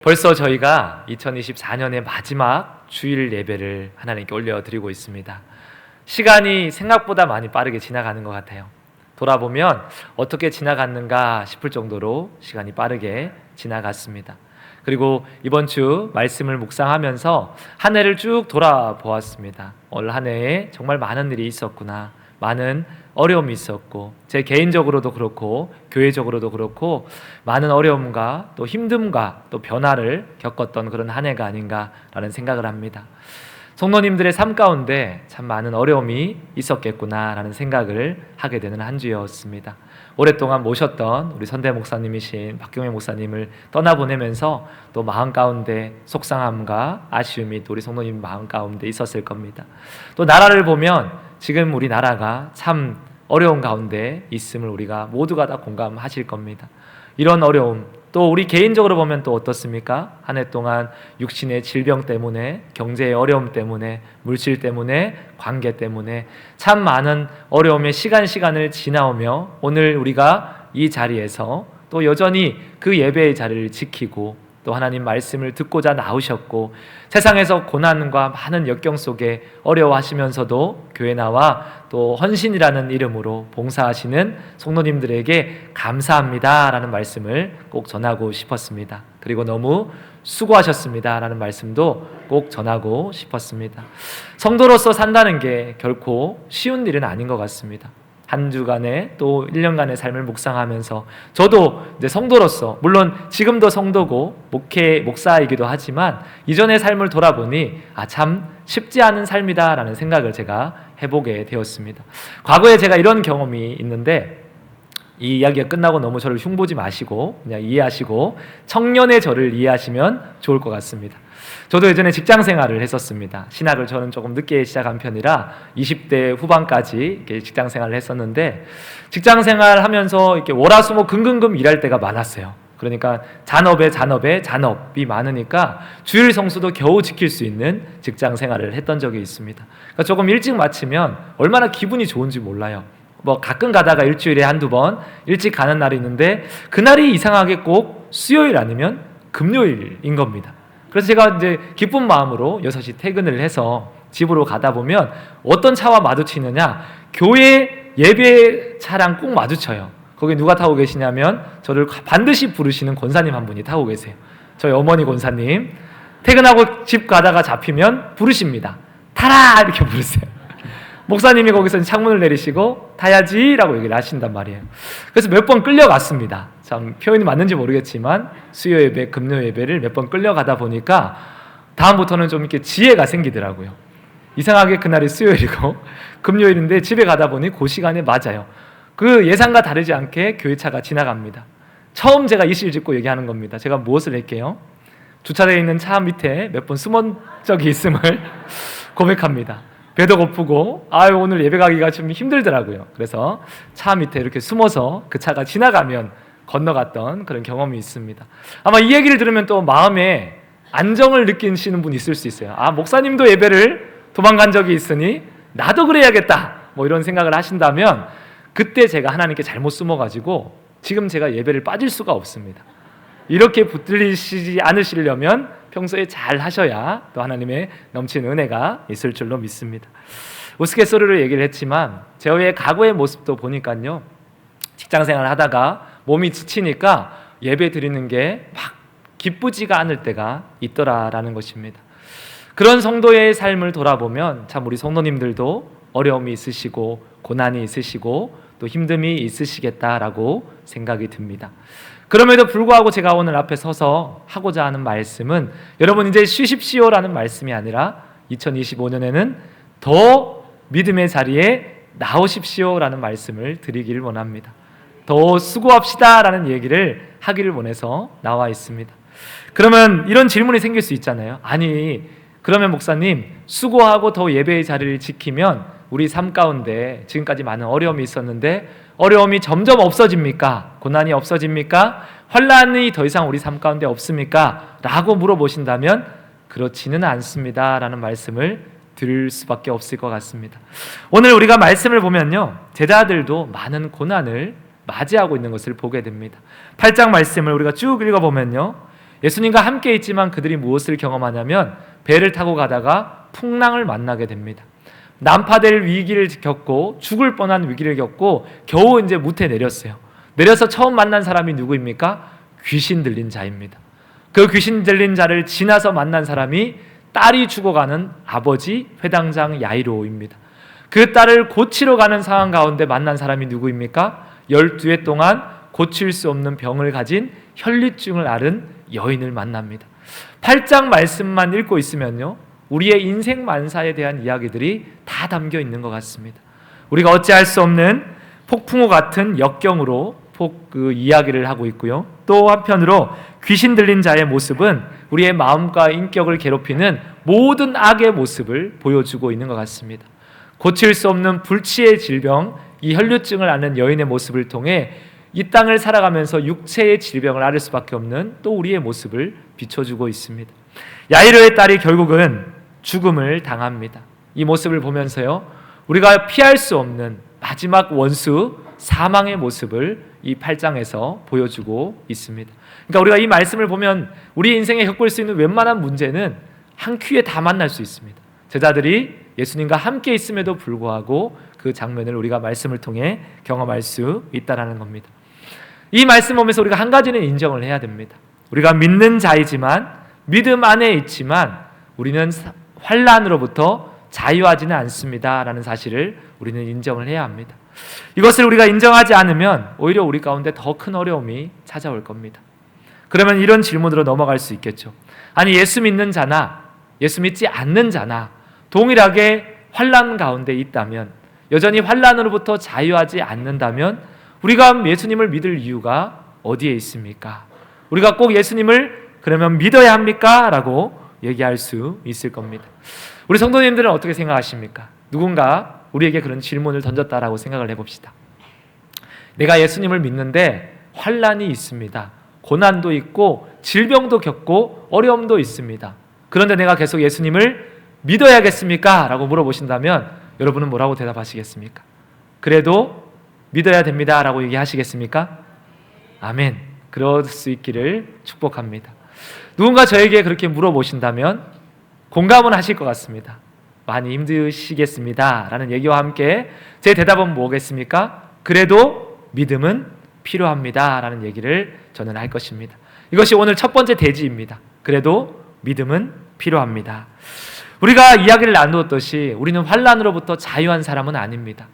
벌써 저희가 2024년의 마지막 주일 예배를 하나님께 올려드리고 있습니다. 시간이 생각보다 많이 빠르게 지나가는 것 같아요. 돌아보면 어떻게 지나갔는가 싶을 정도로 시간이 빠르게 지나갔습니다. 그리고 이번 주 말씀을 묵상하면서 한 해를 쭉 돌아보았습니다. 올 한 해에 정말 많은 일이 있었구나, 많은 어려움이 있었고, 제 개인적으로도 그렇고 교회적으로도 그렇고 많은 어려움과 또 힘듦과 또 변화를 겪었던 그런 한 해가 아닌가라는 생각을 합니다. 성도님들의 삶 가운데 참 많은 어려움이 있었겠구나라는 생각을 하게 되는 한 주였습니다. 오랫동안 모셨던 우리 선대 목사님이신 박경혜 목사님을 떠나보내면서 또 마음 가운데 속상함과 아쉬움이 또 우리 성도님 마음 가운데 있었을 겁니다. 또 나라를 보면 지금 우리 나라가 참 어려운 가운데 있음을 우리가 모두가 다 공감하실 겁니다. 이런 어려움, 또 우리 개인적으로 보면 또 어떻습니까? 한 해 동안 육신의 질병 때문에, 경제의 어려움 때문에, 물질 때문에, 관계 때문에 참 많은 어려움의 시간을 지나오며 오늘 우리가 이 자리에서 또 여전히 그 예배의 자리를 지키고 또 하나님 말씀을 듣고자 나오셨고, 세상에서 고난과 많은 역경 속에 어려워하시면서도 교회 나와 또 헌신이라는 이름으로 봉사하시는 성도님들에게 감사합니다라는 말씀을 꼭 전하고 싶었습니다. 그리고 너무 수고하셨습니다라는 말씀도 꼭 전하고 싶었습니다. 성도로서 산다는 게 결코 쉬운 일은 아닌 것 같습니다. 한 주간의 또 1년간의 삶을 묵상하면서 저도 이제 성도로서, 물론 지금도 성도고 목사이기도 하지만 이전의 삶을 돌아보니 참 쉽지 않은 삶이다라는 생각을 제가 해보게 되었습니다. 과거에 제가 이런 경험이 있는데, 이 이야기가 끝나고 너무 저를 흉보지 마시고 그냥 이해하시고 청년의 저를 이해하시면 좋을 것 같습니다. 저도 예전에 직장 생활을 했었습니다. 신학을 저는 조금 늦게 시작한 편이라 20대 후반까지 이렇게 직장 생활을 했었는데, 직장 생활하면서 이렇게 월화수목 금금금 일할 때가 많았어요. 그러니까 잔업이 많으니까 주일 성수도 겨우 지킬 수 있는 직장 생활을 했던 적이 있습니다. 그러니까 조금 일찍 마치면 얼마나 기분이 좋은지 몰라요. 가끔 가다가 일주일에 한두 번 일찍 가는 날이 있는데, 그날이 이상하게 꼭 수요일 아니면 금요일인 겁니다. 그래서 제가 이제 기쁜 마음으로 6시 퇴근을 해서 집으로 가다 보면 어떤 차와 마주치느냐, 교회 예배 차랑 꼭 마주쳐요. 거기 누가 타고 계시냐면 저를 반드시 부르시는 권사님 한 분이 타고 계세요. 저희 어머니 권사님. 퇴근하고 집 가다가 잡히면 부르십니다. 타라! 이렇게 부르세요. 목사님이 거기서 창문을 내리시고 타야지 라고 얘기를 하신단 말이에요. 그래서 몇 번 끌려갔습니다. 참 표현이 맞는지 모르겠지만 수요 예배, 금요 예배를 몇 번 끌려가다 보니까 다음부터는 좀 이렇게 지혜가 생기더라고요. 이상하게 그날이 수요일이고 금요일인데 집에 가다 보니 그 시간에 맞아요. 그 예상과 다르지 않게 교회차가 지나갑니다. 처음 제가 이실 짓고 얘기하는 겁니다. 제가 무엇을 할게요? 주차되어 있는 차 밑에 몇 번 숨은 적이 있음을 고백합니다. 배도 고프고 오늘 예배 가기가 좀 힘들더라고요. 그래서 차 밑에 이렇게 숨어서 그 차가 지나가면 건너갔던 그런 경험이 있습니다. 아마 이 얘기를 들으면 또 마음에 안정을 느끼시는 분이 있을 수 있어요. 목사님도 예배를 도망간 적이 있으니 나도 그래야겠다, 이런 생각을 하신다면, 그때 제가 하나님께 잘못 숨어가지고 지금 제가 예배를 빠질 수가 없습니다. 이렇게 붙들리시지 않으시려면 평소에 잘 하셔야 또 하나님의 넘치는 은혜가 있을 줄로 믿습니다. 우스갯소리로 얘기를 했지만 저의 과거의 모습도 보니까요, 직장생활을 하다가 몸이 지치니까 예배 드리는 게 막 기쁘지가 않을 때가 있더라라는 것입니다. 그런 성도의 삶을 돌아보면 참 우리 성도님들도 어려움이 있으시고 고난이 있으시고 또 힘듦이 있으시겠다라고 생각이 듭니다. 그럼에도 불구하고 제가 오늘 앞에 서서 하고자 하는 말씀은, 여러분 이제 쉬십시오라는 말씀이 아니라 2025년에는 더 믿음의 자리에 나오십시오라는 말씀을 드리기를 원합니다. 더 수고합시다라는 얘기를 하기를 원해서 나와 있습니다. 그러면 이런 질문이 생길 수 있잖아요. 그러면 목사님, 수고하고 더 예배의 자리를 지키면 우리 삶 가운데 지금까지 많은 어려움이 있었는데 어려움이 점점 없어집니까? 고난이 없어집니까? 환난이 더 이상 우리 삶 가운데 없습니까? 라고 물어보신다면 그렇지는 않습니다 라는 말씀을 드릴 수밖에 없을 것 같습니다. 오늘 우리가 말씀을 보면요, 제자들도 많은 고난을 맞이하고 있는 것을 보게 됩니다. 8장 말씀을 우리가 쭉 읽어보면요, 예수님과 함께 있지만 그들이 무엇을 경험하냐면 배를 타고 가다가 풍랑을 만나게 됩니다. 난파될 위기를 겪고 죽을 뻔한 위기를 겪고 겨우 이제 무태 내렸어요. 내려서 처음 만난 사람이 누구입니까? 귀신 들린 자입니다. 그 귀신 들린 자를 지나서 만난 사람이 딸이 죽어가는 아버지 회당장 야이로입니다. 그 딸을 고치러 가는 상황 가운데 만난 사람이 누구입니까? 12해 동안 고칠 수 없는 병을 가진 혈류증을 앓은 여인을 만납니다. 8장 말씀만 읽고 있으면요, 우리의 인생 만사에 대한 이야기들이 다 담겨 있는 것 같습니다. 우리가 어찌할 수 없는 폭풍우 같은 역경으로 그 이야기를 하고 있고요. 또 한편으로 귀신 들린 자의 모습은 우리의 마음과 인격을 괴롭히는 모든 악의 모습을 보여주고 있는 것 같습니다. 고칠 수 없는 불치의 질병, 이 혈류증을 앓는 여인의 모습을 통해 이 땅을 살아가면서 육체의 질병을 앓을 수밖에 없는 또 우리의 모습을 비춰주고 있습니다. 야이로의 딸이 결국은 죽음을 당합니다. 이 모습을 보면서요, 우리가 피할 수 없는 마지막 원수 사망의 모습을 이 8장에서 보여주고 있습니다. 그러니까 우리가 이 말씀을 보면 우리 인생에 겪을 수 있는 웬만한 문제는 한 큐에 다 만날 수 있습니다. 제자들이 예수님과 함께 있음에도 불구하고 그 장면을 우리가 말씀을 통해 경험할 수 있다는 겁니다. 이 말씀 보면서 우리가 한 가지는 인정을 해야 됩니다. 우리가 믿는 자이지만, 믿음 안에 있지만 우리는 환난으로부터 자유하지는 않습니다 라는 사실을 우리는 인정을 해야 합니다. 이것을 우리가 인정하지 않으면 오히려 우리 가운데 더 큰 어려움이 찾아올 겁니다. 그러면 이런 질문으로 넘어갈 수 있겠죠. 아니, 예수 믿는 자나 예수 믿지 않는 자나 동일하게 환난 가운데 있다면, 여전히 환난으로부터 자유하지 않는다면 우리가 예수님을 믿을 이유가 어디에 있습니까? 우리가 꼭 예수님을 그러면 믿어야 합니까? 라고 얘기할 수 있을 겁니다. 우리 성도님들은 어떻게 생각하십니까? 누군가 우리에게 그런 질문을 던졌다라고 생각을 해봅시다. 내가 예수님을 믿는데 환난이 있습니다. 고난도 있고 질병도 겪고 어려움도 있습니다. 그런데 내가 계속 예수님을 믿어야겠습니까? 라고 물어보신다면 여러분은 뭐라고 대답하시겠습니까? 그래도 믿어야 됩니다 라고 얘기하시겠습니까? 아멘. 그럴 수 있기를 축복합니다. 누군가 저에게 그렇게 물어보신다면 공감은 하실 것 같습니다. 많이 힘드시겠습니다 라는 얘기와 함께 제 대답은 뭐겠습니까? 그래도 믿음은 필요합니다 라는 얘기를 저는 할 것입니다. 이것이 오늘 첫 번째 대지입니다. 그래도 믿음은 필요합니다. 우리가 이야기를 나누었듯이 우리는 환난으로부터 자유한 사람은 아닙니다.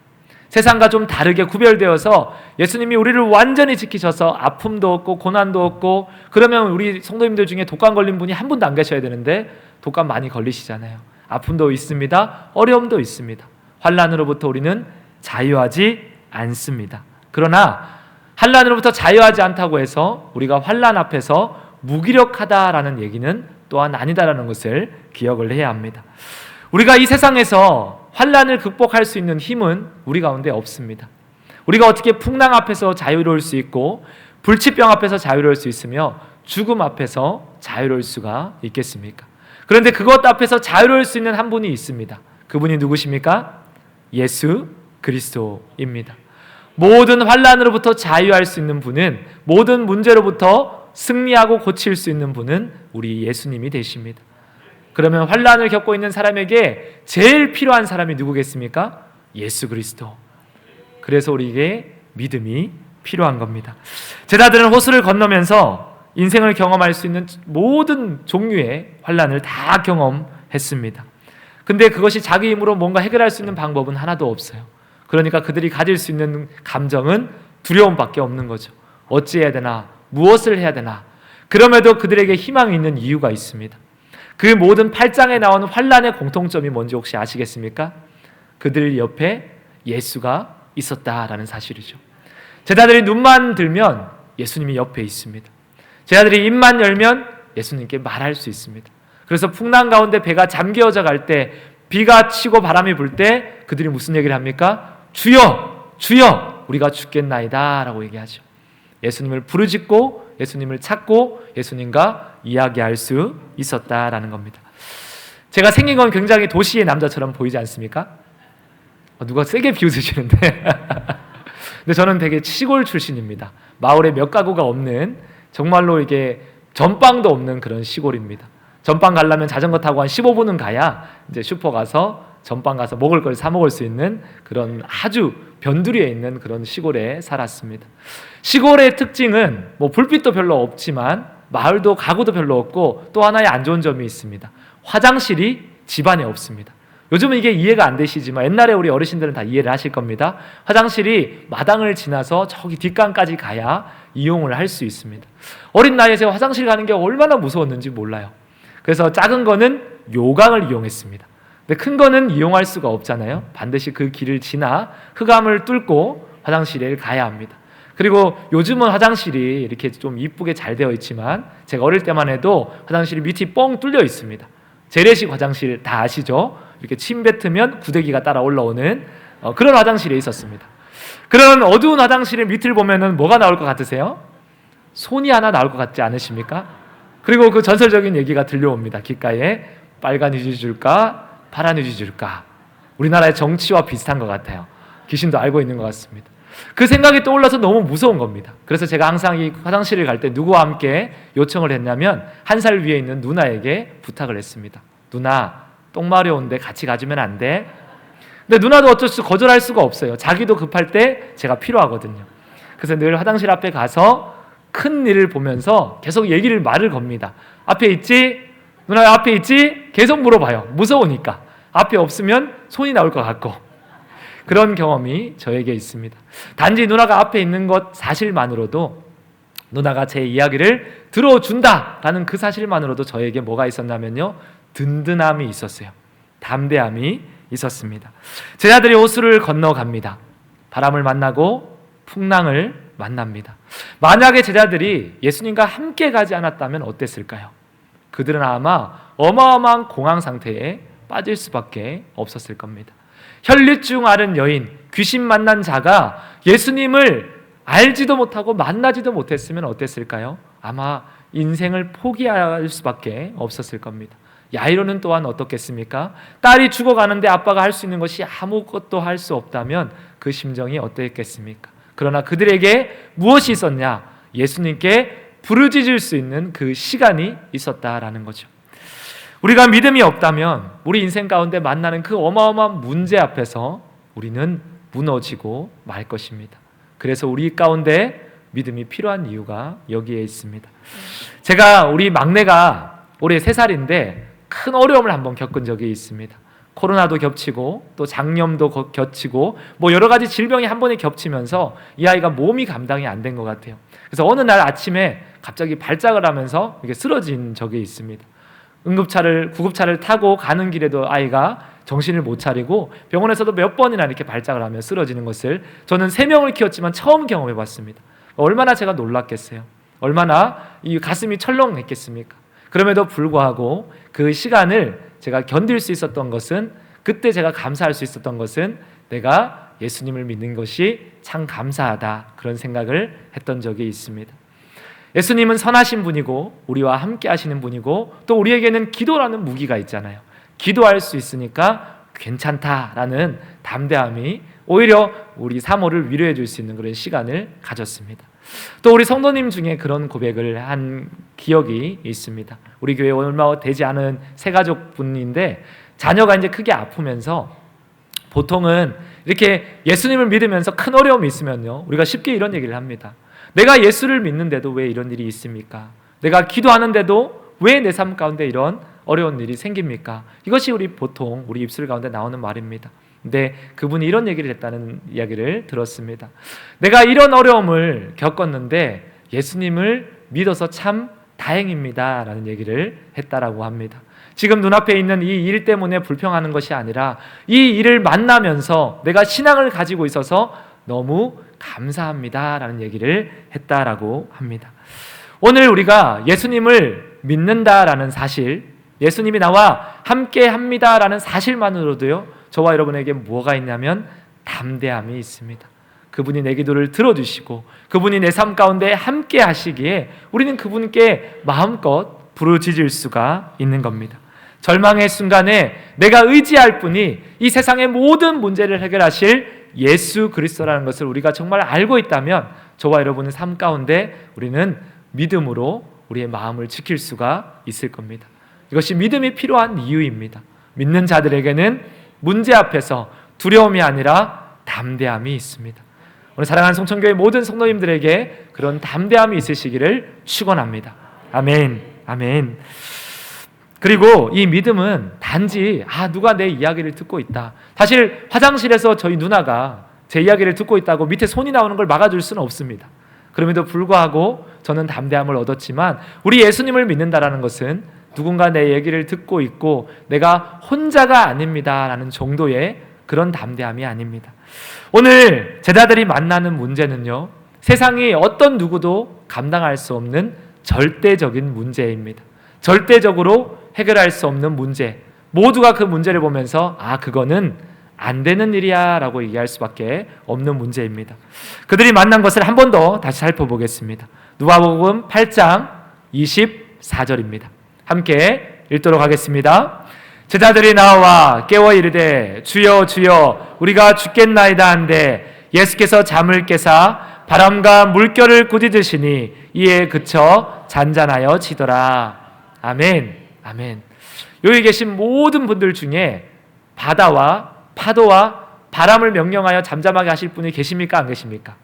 세상과 좀 다르게 구별되어서 예수님이 우리를 완전히 지키셔서 아픔도 없고 고난도 없고, 그러면 우리 성도님들 중에 독감 걸린 분이 한 분도 안 계셔야 되는데 독감 많이 걸리시잖아요. 아픔도 있습니다. 어려움도 있습니다. 환난으로부터 우리는 자유하지 않습니다. 그러나 환난으로부터 자유하지 않다고 해서 우리가 환난 앞에서 무기력하다라는 얘기는 또한 아니다라는 것을 기억을 해야 합니다. 우리가 이 세상에서 환난을 극복할 수 있는 힘은 우리 가운데 없습니다. 우리가 어떻게 풍랑 앞에서 자유로울 수 있고 불치병 앞에서 자유로울 수 있으며 죽음 앞에서 자유로울 수가 있겠습니까? 그런데 그것 앞에서 자유로울 수 있는 한 분이 있습니다. 그분이 누구십니까? 예수 그리스도입니다. 모든 환난으로부터 자유할 수 있는 분은, 모든 문제로부터 승리하고 고칠 수 있는 분은 우리 예수님이 되십니다. 그러면 환난을 겪고 있는 사람에게 제일 필요한 사람이 누구겠습니까? 예수 그리스도. 그래서 우리에게 믿음이 필요한 겁니다. 제자들은 호수를 건너면서 인생을 경험할 수 있는 모든 종류의 환난을 다 경험했습니다. 근데 그것이 자기 힘으로 뭔가 해결할 수 있는 방법은 하나도 없어요. 그러니까 그들이 가질 수 있는 감정은 두려움밖에 없는 거죠. 어찌해야 되나? 무엇을 해야 되나? 그럼에도 그들에게 희망이 있는 이유가 있습니다. 그 모든 8장에 나오는 환난의 공통점이 뭔지 혹시 아시겠습니까? 그들 옆에 예수가 있었다라는 사실이죠. 제자들이 눈만 들면 예수님이 옆에 있습니다. 제자들이 입만 열면 예수님께 말할 수 있습니다. 그래서 풍랑 가운데 배가 잠겨져 갈 때, 비가 치고 바람이 불 때 그들이 무슨 얘기를 합니까? 주여! 주여! 우리가 죽겠나이다 라고 얘기하죠. 예수님을 부르짖고 예수님을 찾고 예수님과 이야기할 수 있었다라는 겁니다. 제가 생긴 건 굉장히 도시의 남자처럼 보이지 않습니까? 누가 세게 비웃으시는데 근데 저는 되게 시골 출신입니다. 마을에 몇 가구가 없는, 정말로 이게 전빵도 없는 그런 시골입니다. 전빵 가려면 자전거 타고 한 15분은 가야 이제 슈퍼 가서 전빵 가서 먹을 걸 사 먹을 수 있는 그런 아주 변두리에 있는 그런 시골에 살았습니다. 시골의 특징은 뭐 불빛도 별로 없지만 마을도 가구도 별로 없고 또 하나의 안 좋은 점이 있습니다. 화장실이 집안에 없습니다. 요즘은 이게 이해가 안 되시지만 옛날에 우리 어르신들은 다 이해를 하실 겁니다. 화장실이 마당을 지나서 저기 뒷강까지 가야 이용을 할 수 있습니다. 어린 나이에 제가 화장실 가는 게 얼마나 무서웠는지 몰라요. 그래서 작은 거는 요강을 이용했습니다. 근데 큰 거는 이용할 수가 없잖아요. 반드시 그 길을 지나 흑암을 뚫고 화장실에 가야 합니다. 그리고 요즘은 화장실이 이렇게 좀 이쁘게 잘 되어 있지만 제가 어릴 때만 해도 화장실이 밑이 뻥 뚫려 있습니다. 재래식 화장실 다 아시죠? 이렇게 침 뱉으면 구데기가 따라 올라오는 그런 화장실에 있었습니다. 그런 어두운 화장실의 밑을 보면은 뭐가 나올 것 같으세요? 손이 하나 나올 것 같지 않으십니까? 그리고 그 전설적인 얘기가 들려옵니다. 귓가에 빨간 휴지 줄까 파란 휴지 줄까. 우리나라의 정치와 비슷한 것 같아요. 귀신도 알고 있는 것 같습니다. 그 생각이 떠올라서 너무 무서운 겁니다. 그래서 제가 항상 이 화장실을 갈 때 누구와 함께 요청을 했냐면 한 살 위에 있는 누나에게 부탁을 했습니다. 누나 똥 마려운데 같이 가주면 안 돼? 근데 누나도 어쩔 수 거절할 수가 없어요. 자기도 급할 때 제가 필요하거든요. 그래서 늘 화장실 앞에 가서 큰 일을 보면서 계속 말을 겁니다. 앞에 있지? 누나 앞에 있지? 계속 물어봐요. 무서우니까. 앞에 없으면 손이 나올 것 같고. 그런 경험이 저에게 있습니다. 단지 누나가 앞에 있는 것 사실만으로도 누나가 제 이야기를 들어준다라는 그 사실만으로도 저에게 뭐가 있었냐면요. 든든함이 있었어요. 담대함이 있었습니다. 제자들이 호수를 건너갑니다. 바람을 만나고 풍랑을 만납니다. 만약에 제자들이 예수님과 함께 가지 않았다면 어땠을까요? 그들은 아마 어마어마한 공황 상태에 빠질 수밖에 없었을 겁니다. 혈류증 앓은 여인, 귀신 만난 자가 예수님을 알지도 못하고 만나지도 못했으면 어땠을까요? 아마 인생을 포기할 수밖에 없었을 겁니다. 야이로는 또한 어떻겠습니까? 딸이 죽어가는데 아빠가 할 수 있는 것이 아무것도 할 수 없다면 그 심정이 어땠겠습니까? 그러나 그들에게 무엇이 있었냐? 예수님께 부르짖을 수 있는 그 시간이 있었다라는 거죠. 우리가 믿음이 없다면 우리 인생 가운데 만나는 그 어마어마한 문제 앞에서 우리는 무너지고 말 것입니다. 그래서 우리 가운데 믿음이 필요한 이유가 여기에 있습니다. 제가 우리 막내가 올해 3살인데 큰 어려움을 한번 겪은 적이 있습니다. 코로나도 겹치고 또 장염도 겹치고 뭐 여러 가지 질병이 한 번에 겹치면서 이 아이가 몸이 감당이 안 된 것 같아요. 그래서 어느 날 아침에 갑자기 발작을 하면서 이렇게 쓰러진 적이 있습니다. 구급차를 타고 가는 길에도 아이가 정신을 못 차리고 병원에서도 몇 번이나 이렇게 발작을 하며 쓰러지는 것을 저는 3명을 키웠지만 처음 경험해 봤습니다. 얼마나 제가 놀랐겠어요. 얼마나 이 가슴이 철렁했겠습니까? 그럼에도 불구하고 그 시간을 제가 견딜 수 있었던 것은, 그때 제가 감사할 수 있었던 것은 내가 예수님을 믿는 것이 참 감사하다, 그런 생각을 했던 적이 있습니다. 예수님은 선하신 분이고 우리와 함께 하시는 분이고 또 우리에게는 기도라는 무기가 있잖아요. 기도할 수 있으니까 괜찮다라는 담대함이 오히려 우리 사모를 위로해 줄 수 있는 그런 시간을 가졌습니다. 또 우리 성도님 중에 그런 고백을 한 기억이 있습니다. 우리 교회 얼마 되지 않은 새가족 분인데 자녀가 이제 크게 아프면서 보통은 이렇게 예수님을 믿으면서 큰 어려움이 있으면요, 우리가 쉽게 이런 얘기를 합니다. 내가 예수를 믿는데도 왜 이런 일이 있습니까? 내가 기도하는데도 왜 내 삶 가운데 이런 어려운 일이 생깁니까? 이것이 보통 우리 입술 가운데 나오는 말입니다. 근데 그분이 이런 얘기를 했다는 이야기를 들었습니다. 내가 이런 어려움을 겪었는데 예수님을 믿어서 참 다행입니다 라는 얘기를 했다라고 합니다. 지금 눈앞에 있는 이 일 때문에 불평하는 것이 아니라 이 일을 만나면서 내가 신앙을 가지고 있어서 너무 감사합니다 라는 얘기를 했다라고 합니다. 오늘 우리가 예수님을 믿는다라는 사실, 예수님이 나와 함께 합니다라는 사실만으로도요, 저와 여러분에게 뭐가 있냐면 담대함이 있습니다. 그분이 내 기도를 들어주시고 그분이 내 삶 가운데 함께 하시기에 우리는 그분께 마음껏 부르짖을 수가 있는 겁니다. 절망의 순간에 내가 의지할 분이 이 세상의 모든 문제를 해결하실 예수 그리스도라는 것을 우리가 정말 알고 있다면 저와 여러분의 삶 가운데 우리는 믿음으로 우리의 마음을 지킬 수가 있을 겁니다. 이것이 믿음이 필요한 이유입니다. 믿는 자들에게는 문제 앞에서 두려움이 아니라 담대함이 있습니다. 오늘 사랑하는 송천교회 모든 성도님들에게 그런 담대함이 있으시기를 축원합니다. 아멘, 아멘. 그리고 이 믿음은 단지 누가 내 이야기를 듣고 있다. 사실 화장실에서 저희 누나가 제 이야기를 듣고 있다고 밑에 손이 나오는 걸 막아줄 수는 없습니다. 그럼에도 불구하고 저는 담대함을 얻었지만 우리 예수님을 믿는다라는 것은 누군가 내 얘기를 듣고 있고 내가 혼자가 아닙니다 라는 정도의 그런 담대함이 아닙니다. 오늘 제자들이 만나는 문제는요, 세상이 어떤 누구도 감당할 수 없는 절대적인 문제입니다. 절대적으로 해결할 수 없는 문제, 모두가 그 문제를 보면서 그거는 안 되는 일이야 라고 얘기할 수밖에 없는 문제입니다. 그들이 만난 것을 한 번 더 다시 살펴보겠습니다. 누가복음 8장 24절입니다. 함께 읽도록 하겠습니다. 제자들이 나와 깨워 이르되 주여 주여 우리가 죽겠나이다 한데 예수께서 잠을 깨사 바람과 물결을 꾸짖으시니 이에 그쳐 잔잔하여 지더라. 아멘, 아멘. 여기 계신 모든 분들 중에 바다와 파도와 바람을 명령하여 잠잠하게 하실 분이 계십니까? 안 계십니까?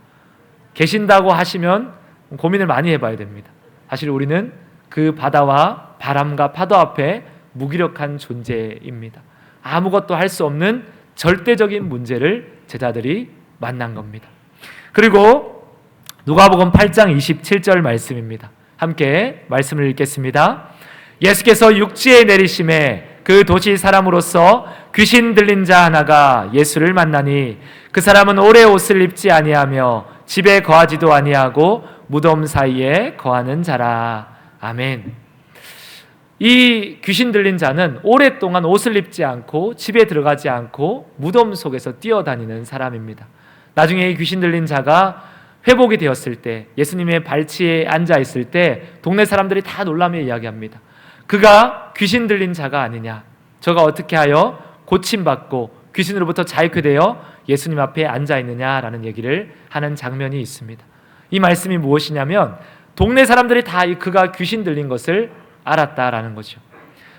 계신다고 하시면 고민을 많이 해봐야 됩니다. 사실 우리는 그 바다와 바람과 파도 앞에 무기력한 존재입니다. 아무것도 할 수 없는 절대적인 문제를 제자들이 만난 겁니다. 그리고 누가복음 8장 27절 말씀입니다. 함께 말씀을 읽겠습니다. 예수께서 육지에 내리심에 그 도시 사람으로서 귀신 들린 자 하나가 예수를 만나니 그 사람은 오래 옷을 입지 아니하며 집에 거하지도 아니하고 무덤 사이에 거하는 자라. 아멘. 이 귀신 들린 자는 오랫동안 옷을 입지 않고 집에 들어가지 않고 무덤 속에서 뛰어다니는 사람입니다. 나중에 이 귀신 들린 자가 회복이 되었을 때, 예수님의 발치에 앉아 있을 때 동네 사람들이 다 놀라며 이야기합니다. 그가 귀신 들린 자가 아니냐, 저가 어떻게 하여 고침받고 귀신으로부터 자유케 되어 예수님 앞에 앉아 있느냐라는 얘기를 하는 장면이 있습니다. 이 말씀이 무엇이냐면 동네 사람들이 다 그가 귀신 들린 것을 알았다라는 거죠.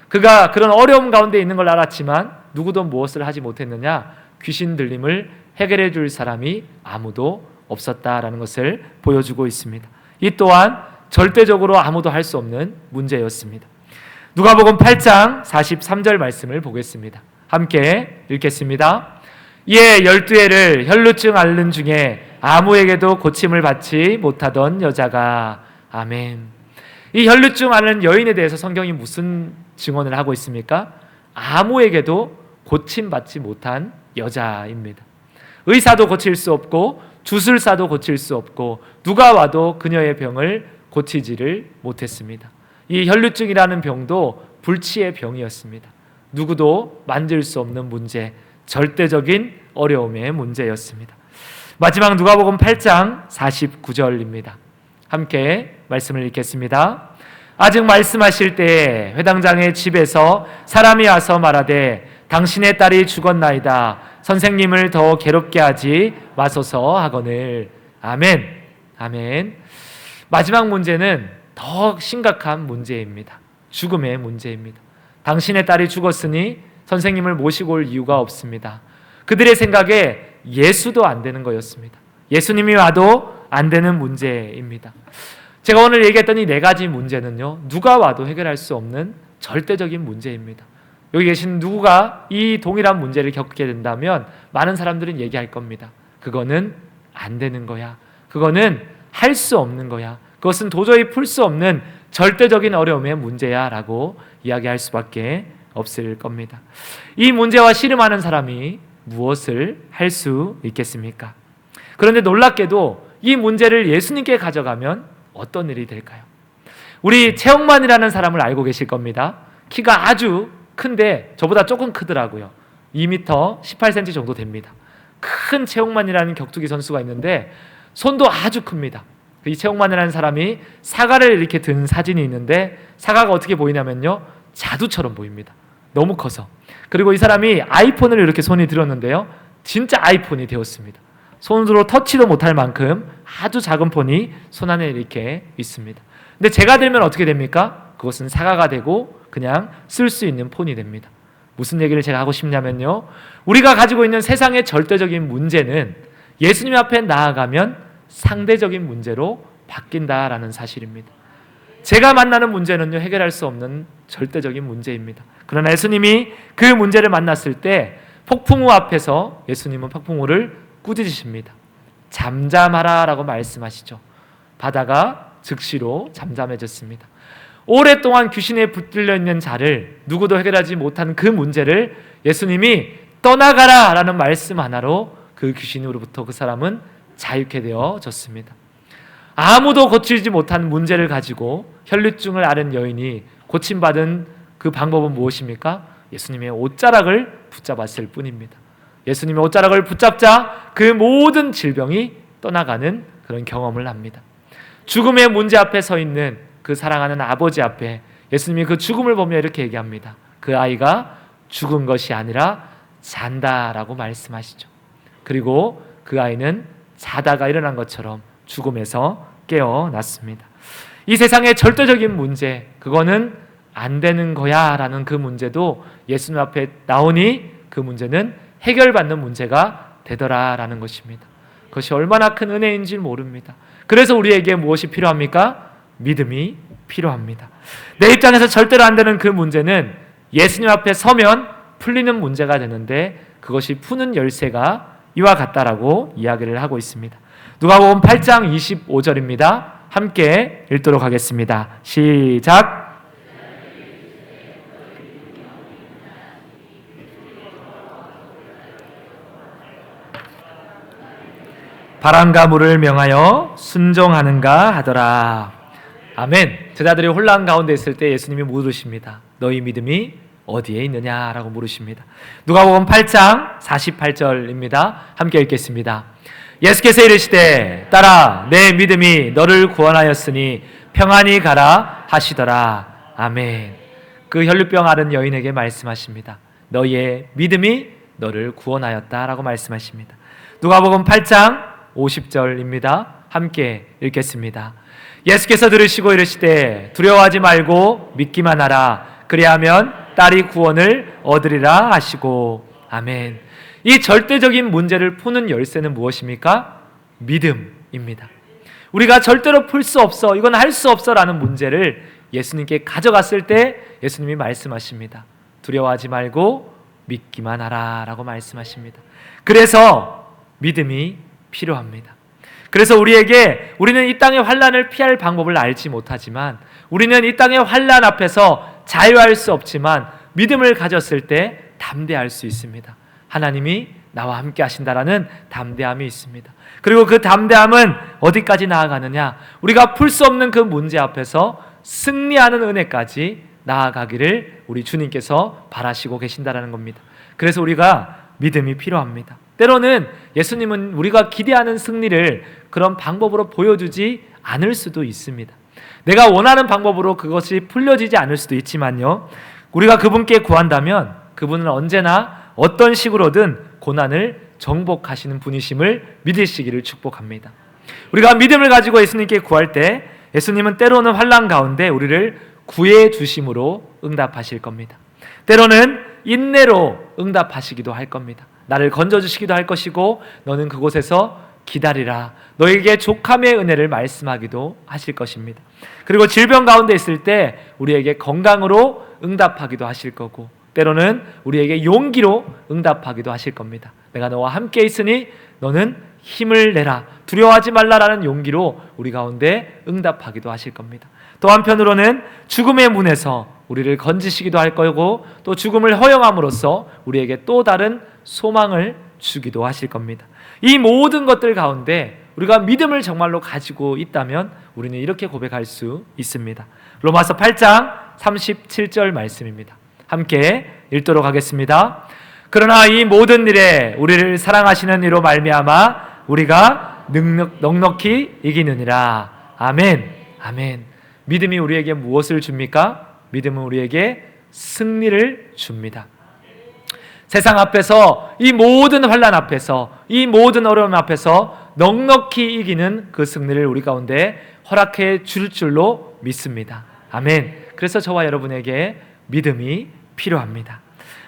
그가 그런 어려움 가운데 있는 걸 알았지만 누구도 무엇을 하지 못했느냐, 귀신 들림을 해결해 줄 사람이 아무도 없었다라는 것을 보여주고 있습니다. 이 또한 절대적으로 아무도 할 수 없는 문제였습니다. 누가복음 8장 43절 말씀을 보겠습니다. 함께 읽겠습니다. 이에 12해를 혈루증 앓는 중에 아무에게도 고침을 받지 못하던 여자가. 아멘. 이 혈루증 앓는 여인에 대해서 성경이 무슨 증언을 하고 있습니까? 아무에게도 고침받지 못한 여자입니다. 의사도 고칠 수 없고 주술사도 고칠 수 없고 누가 와도 그녀의 병을 고치지를 못했습니다. 이 혈루증이라는 병도 불치의 병이었습니다. 누구도 만질 수 없는 문제, 절대적인 어려움의 문제였습니다. 마지막 누가복음 8장 49절입니다. 함께 말씀을 읽겠습니다. 아직 말씀하실 때에 회당장의 집에서 사람이 와서 말하되 당신의 딸이 죽었나이다. 선생님을 더 괴롭게 하지 마소서 하거늘. 아멘, 아멘. 마지막 문제는 더 심각한 문제입니다. 죽음의 문제입니다. 당신의 딸이 죽었으니 선생님을 모시고 올 이유가 없습니다. 그들의 생각에 예수도 안 되는 거였습니다. 예수님이 와도 안 되는 문제입니다. 제가 오늘 얘기했던 이 네 가지 문제는요, 누가 와도 해결할 수 없는 절대적인 문제입니다. 여기 계신 누구가 이 동일한 문제를 겪게 된다면 많은 사람들은 얘기할 겁니다. 그거는 안 되는 거야. 그거는 할 수 없는 거야. 그것은 도저히 풀 수 없는 절대적인 어려움의 문제야 라고 이야기할 수밖에 없을 겁니다. 이 문제와 씨름하는 사람이 무엇을 할 수 있겠습니까? 그런데 놀랍게도 이 문제를 예수님께 가져가면 어떤 일이 될까요? 우리 최홍만이라는 사람을 알고 계실 겁니다. 키가 아주 큰데 저보다 조금 크더라고요. 2m 18cm 정도 됩니다. 큰 최홍만이라는 격투기 선수가 있는데 손도 아주 큽니다. 이 최홍만이라는 사람이 사과를 이렇게 든 사진이 있는데 사과가 어떻게 보이냐면요, 자두처럼 보입니다. 너무 커서. 그리고 이 사람이 아이폰을 이렇게 손에 들었는데요, 진짜 아이폰이 되었습니다. 손으로 터치도 못할 만큼 아주 작은 폰이 손 안에 이렇게 있습니다. 근데 제가 들면 어떻게 됩니까? 그것은 사과가 되고 그냥 쓸 수 있는 폰이 됩니다. 무슨 얘기를 제가 하고 싶냐면요, 우리가 가지고 있는 세상의 절대적인 문제는 예수님 앞에 나아가면 상대적인 문제로 바뀐다라는 사실입니다. 제가 만나는 문제는요, 해결할 수 없는 절대적인 문제입니다. 그러나 예수님이 그 문제를 만났을 때 폭풍우 앞에서 예수님은 폭풍우를 꾸짖으십니다. 잠잠하라 라고 말씀하시죠. 바다가 즉시로 잠잠해졌습니다. 오랫동안 귀신에 붙들려 있는 자를, 누구도 해결하지 못한 그 문제를 예수님이 떠나가라 라는 말씀 하나로 그 귀신으로부터 그 사람은 자유케 되어졌습니다. 아무도 고치지 못한 문제를 가지고 혈류증을 앓은 여인이 고침받은 그 방법은 무엇입니까? 예수님의 옷자락을 붙잡았을 뿐입니다. 예수님의 옷자락을 붙잡자 그 모든 질병이 떠나가는 그런 경험을 합니다. 죽음의 문제 앞에 서 있는 그 사랑하는 아버지 앞에 예수님이 그 죽음을 보며 이렇게 얘기합니다. 그 아이가 죽은 것이 아니라 잔다라고 말씀하시죠. 그리고 그 아이는 자다가 일어난 것처럼 죽음에서 깨어났습니다. 이 세상의 절대적인 문제, 그거는 안 되는 거야 라는 그 문제도 예수님 앞에 나오니 그 문제는 해결받는 문제가 되더라라는 것입니다. 그것이 얼마나 큰 은혜인지 모릅니다. 그래서 우리에게 무엇이 필요합니까? 믿음이 필요합니다. 내 입장에서 절대로 안 되는 그 문제는 예수님 앞에 서면 풀리는 문제가 되는데, 그것이 푸는 열쇠가 이와 같다라고 이야기를 하고 있습니다. 누가복음 8장 25절입니다. 함께 읽도록 하겠습니다. 시작. 바람과 물을 명하여 순종하는가 하더라. 아멘. 제자들이 혼란 가운데 있을 때 예수님이 물으십니다. 너희 믿음이 어디에 있느냐라고 물으십니다. 누가복음 8장 48절입니다. 함께 읽겠습니다. 예수께서 이르시되 따라 내 믿음이 너를 구원하였으니 평안히 가라 하시더라. 아멘. 그 혈류병 앓은 여인에게 말씀하십니다. 너희의 믿음이 너를 구원하였다라고 말씀하십니다. 누가복음 8장 50절입니다. 함께 읽겠습니다. 예수께서 들으시고 이르시되 두려워하지 말고 믿기만 하라. 그리하면 딸이 구원을 얻으리라 하시고. 아멘. 이 절대적인 문제를 푸는 열쇠는 무엇입니까? 믿음입니다. 우리가 절대로 풀 수 없어, 이건 할 수 없어 라는 문제를 예수님께 가져갔을 때 예수님이 말씀하십니다. 두려워하지 말고 믿기만 하라 라고 말씀하십니다. 그래서 믿음이 필요합니다. 그래서 우리는 이 땅의 환난을 피할 방법을 알지 못하지만, 우리는 이 땅의 환난 앞에서 자유할 수 없지만 믿음을 가졌을 때 담대할 수 있습니다. 하나님이 나와 함께 하신다라는 담대함이 있습니다. 그리고 그 담대함은 어디까지 나아가느냐? 우리가 풀 수 없는 그 문제 앞에서 승리하는 은혜까지 나아가기를 우리 주님께서 바라시고 계신다라는 겁니다. 그래서 우리가 믿음이 필요합니다. 때로는 예수님은 우리가 기대하는 승리를 그런 방법으로 보여주지 않을 수도 있습니다. 내가 원하는 방법으로 그것이 풀려지지 않을 수도 있지만요, 우리가 그분께 구한다면 그분은 언제나 어떤 식으로든 고난을 정복하시는 분이심을 믿으시기를 축복합니다. 우리가 믿음을 가지고 예수님께 구할 때 예수님은 때로는 환난 가운데 우리를 구해 주심으로 응답하실 겁니다. 때로는 인내로 응답하시기도 할 겁니다. 나를 건져주시기도 할 것이고, 너는 그곳에서 기다리라, 너에게 족함의 은혜를 말씀하기도 하실 것입니다. 그리고 질병 가운데 있을 때 우리에게 건강으로 응답하기도 하실 거고, 때로는 우리에게 용기로 응답하기도 하실 겁니다. 내가 너와 함께 있으니 너는 힘을 내라, 두려워하지 말라라는 용기로 우리 가운데 응답하기도 하실 겁니다. 또 한편으로는 죽음의 문에서 우리를 건지시기도 할 거고, 또 죽음을 허용함으로써 우리에게 또 다른 소망을 주기도 하실 겁니다. 이 모든 것들 가운데 우리가 믿음을 정말로 가지고 있다면 우리는 이렇게 고백할 수 있습니다. 로마서 8장 37절 말씀입니다. 함께 읽도록 하겠습니다. 그러나 이 모든 일에 우리를 사랑하시는 이로 말미암아 우리가 넉넉히 이기느니라. 아멘. 아멘. 믿음이 우리에게 무엇을 줍니까? 믿음은 우리에게 승리를 줍니다. 세상 앞에서, 이 모든 환난 앞에서, 이 모든 어려움 앞에서 넉넉히 이기는 그 승리를 우리 가운데 허락해 줄 줄로 믿습니다. 아멘. 그래서 저와 여러분에게 믿음이 필요합니다.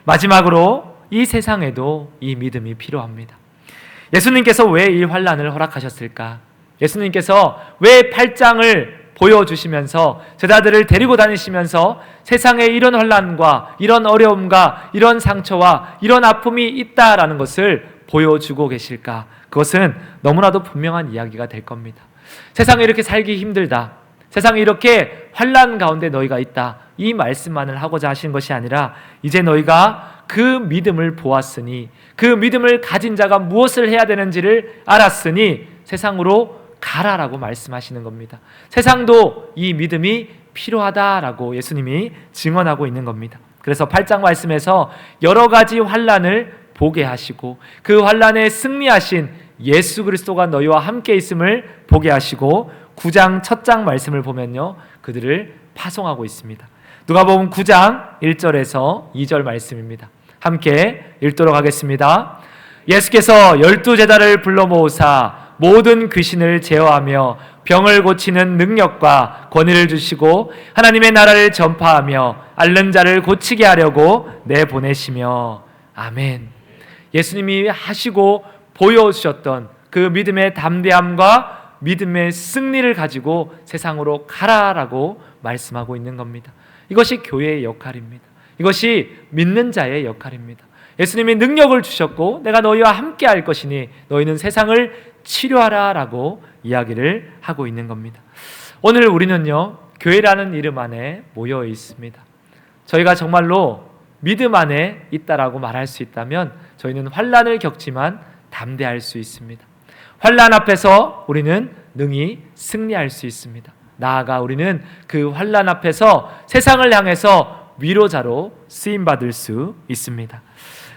마지막으로 이 세상에도 이 믿음이 필요합니다. 예수님께서 왜 이 환난을 허락하셨을까? 예수님께서 왜 팔짱을 보여주시면서 제자들을 데리고 다니시면서 세상에 이런 환난과 이런 어려움과 이런 상처와 이런 아픔이 있다라는 것을 보여주고 계실까? 그것은 너무나도 분명한 이야기가 될 겁니다. 세상에 이렇게 살기 힘들다, 세상에 이렇게 환난 가운데 너희가 있다, 이 말씀만을 하고자 하신 것이 아니라 이제 너희가 그 믿음을 보았으니, 그 믿음을 가진 자가 무엇을 해야 되는지를 알았으니 세상으로 가라라고 말씀하시는 겁니다. 세상도 이 믿음이 필요하다라고 예수님이 증언하고 있는 겁니다. 그래서 8장 말씀에서 여러 가지 환난을 보게 하시고 그 환난에 승리하신 예수 그리스도가 너희와 함께 있음을 보게 하시고 9장 첫 장 말씀을 보면요, 그들을 파송하고 있습니다. 누가복음 9장 1절에서 2절 말씀입니다. 함께 읽도록 하겠습니다. 예수께서 12제자를 불러 모으사 모든 귀신을 제어하며 병을 고치는 능력과 권위를 주시고 하나님의 나라를 전파하며 앓는 자를 고치게 하려고 내보내시며. 아멘. 예수님이 하시고 보여주셨던 그 믿음의 담대함과 믿음의 승리를 가지고 세상으로 가라라고 말씀하고 있는 겁니다. 이것이 교회의 역할입니다. 이것이 믿는 자의 역할입니다. 예수님이 능력을 주셨고 내가 너희와 함께 할 것이니 너희는 세상을 치료하라 라고 이야기를 하고 있는 겁니다. 오늘 우리는요, 교회라는 이름 안에 모여 있습니다. 저희가 정말로 믿음 안에 있다라고 말할 수 있다면 저희는 환난을 겪지만 담대할 수 있습니다. 환난 앞에서 우리는 능히 승리할 수 있습니다. 나아가 우리는 그 환난 앞에서 세상을 향해서 위로자로 쓰임받을 수 있습니다.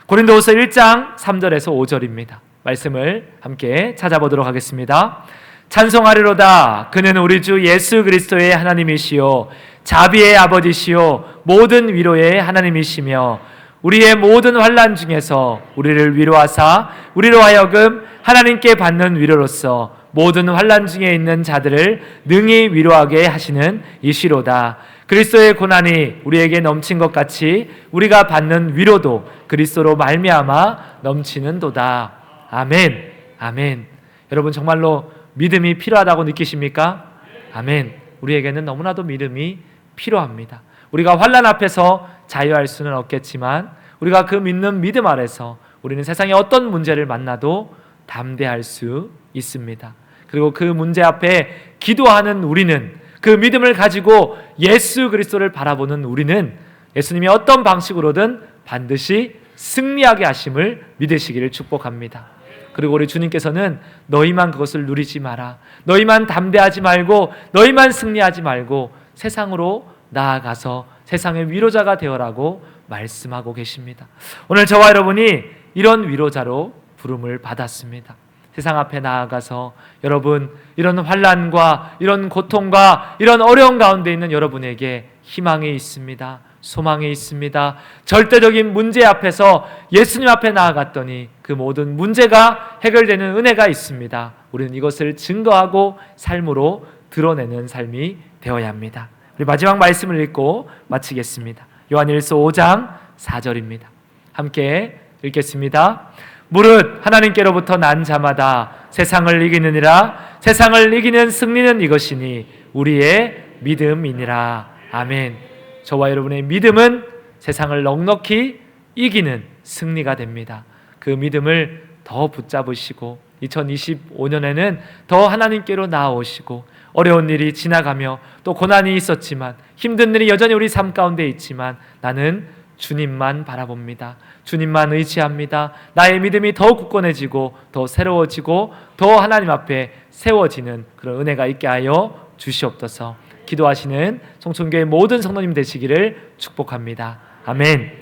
고린도후서 1장 3절에서 5절입니다. 말씀을 함께 찾아보도록 하겠습니다. 찬송하리로다. 그는 우리 주 예수 그리스도의 하나님이시요 자비의 아버지시요 모든 위로의 하나님이시며 우리의 모든 환난 중에서 우리를 위로하사 우리로 하여금 하나님께 받는 위로로서 모든 환난 중에 있는 자들을 능히 위로하게 하시는 이시로다. 그리스도의 고난이 우리에게 넘친 것 같이 우리가 받는 위로도 그리스도로 말미암아 넘치는도다. 아멘. 아멘. 여러분 정말로 믿음이 필요하다고 느끼십니까? 아멘. 우리에게는 너무나도 믿음이 필요합니다. 우리가 환난 앞에서 자유할 수는 없겠지만 우리가 그 믿는 믿음 아래서 우리는 세상의 어떤 문제를 만나도 담대할 수 있습니다. 그리고 그 문제 앞에 기도하는 우리는, 그 믿음을 가지고 예수 그리스도를 바라보는 우리는 예수님이 어떤 방식으로든 반드시 승리하게 하심을 믿으시기를 축복합니다. 그리고 우리 주님께서는 너희만 그것을 누리지 마라, 너희만 담대하지 말고 너희만 승리하지 말고 세상으로 나아가서 세상의 위로자가 되어라고 말씀하고 계십니다. 오늘 저와 여러분이 이런 위로자로 부름을 받았습니다. 세상 앞에 나아가서 여러분, 이런 환난과 이런 고통과 이런 어려운 가운데 있는 여러분에게 희망이 있습니다. 소망이 있습니다. 절대적인 문제 앞에서 예수님 앞에 나아갔더니 그 모든 문제가 해결되는 은혜가 있습니다. 우리는 이것을 증거하고 삶으로 드러내는 삶이 되어야 합니다. 우리 마지막 말씀을 읽고 마치겠습니다. 요한일서 5장 4절입니다. 함께 읽겠습니다. 무릇 하나님께로부터 난 자마다 세상을 이기느니라. 세상을 이기는 승리는 이것이니 우리의 믿음이니라. 아멘. 저와 여러분의 믿음은 세상을 넉넉히 이기는 승리가 됩니다. 그 믿음을 더 붙잡으시고 2025년에는 더 하나님께로 나아오시고 어려운 일이 지나가며 또 고난이 있었지만 힘든 일이 여전히 우리 삶 가운데 있지만 나는 주님만 바라봅니다. 주님만 의지합니다. 나의 믿음이 더 굳건해지고 더 새로워지고 더 하나님 앞에 세워지는 그런 은혜가 있게 하여 주시옵소서. 기도하시는 송천교회 모든 성도님 되시기를 축복합니다. 아멘.